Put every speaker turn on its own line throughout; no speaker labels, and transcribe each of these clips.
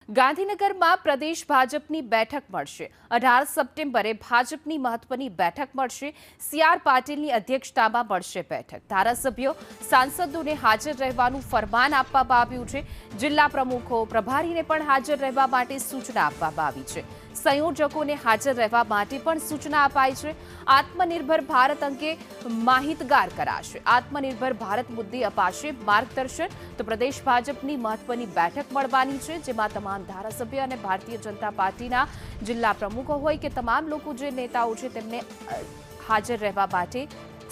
ગાંધીનગરમાં પ્રદેશ ભાજપની બેઠક મળશે 18 સપ્ટેમ્બરે ભાજપની મહત્વની બેઠક મળશે સીઆર પાટીલની અધ્યક્ષતામાં મળશે બેઠક ધારાસભ્યો સાંસદોને હાજર રહેવાનું ફરમાન આપવામાં આવ્યું છે જિલ્લા પ્રમુખો પ્રભારીને પણ હાજર રહેવા માટે સૂચના આપવામાં આવી છે સંયોજકોને હાજર રહેવા માટે પણ સૂચના અપાઈ છે આત્મનિર્ભર ભારત અંગે માહિતગાર કરાશે આત્મનિર્ભર ભારત મુદ્દે અપાશે માર્ગદર્શન તો પ્રદેશ ભાજપની મહત્વની બેઠક મળવાની છે જેમાં તમામ ધારાસભ્ય અને ભારતીય જનતા પાર્ટીના જિલ્લા પ્રમુખો હોય કે તમામ લોકો જે નેતાઓ છે તેમને હાજર રહેવા માટે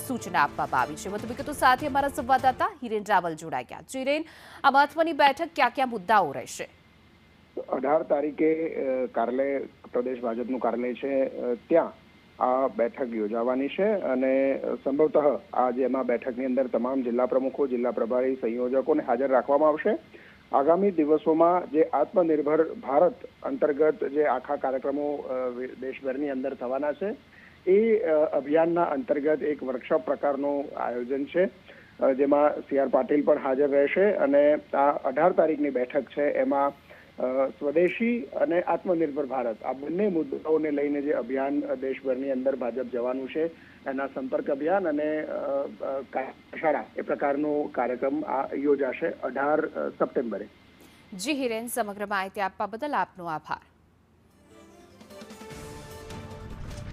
સૂચના આપવામાં આવી છે વધુ વિગતો સાથે અમારા સંવાદદાતા હિરેન રાવલ જોડાઈ ગયા છે હિરેન આ મહત્વની બેઠક ક્યાં ક્યાં મુદ્દાઓ રહેશે
18 તારીખે કાર્યાલય પ્રદેશ ભાજપનું કાર્યાલય છે ત્યાં આ બેઠક યોજાવાની છે અને સંભવતઃ આ જેમાં બેઠકની અંદર તમામ જિલ્લા પ્રમુખો જિલ્લા પ્રભારી સંયોજકોને હાજર રાખવામાં આવશે આગામી દિવસોમાં જે આત્મનિર્ભર ભારત અંતર્ગત જે આખા કાર્યક્રમો દેશભરની અંદર થવાના છે એ અભિયાનના અંતર્ગત એક વર્કશોપ પ્રકારનું આયોજન છે જેમાં સીઆર પાટીલ પણ હાજર રહેશે અને આ 18 તારીખની બેઠક છે એમાં સ્વદેશી અને આત્મનિર્ભર ભારત આ બંને મુદ્દાઓને લઈને જે અભિયાન દેશભરની અંદર ભાજપ જવાનું છે એના સંપર્ક અભિયાન અને કાર્યશાળા એ પ્રકારનો કાર્યક્રમ આ યોજાશે 18 સપ્ટેમ્બરે
જી હિરેન સમગ્ર માહિતી આપવા બદલ આપનો આભાર।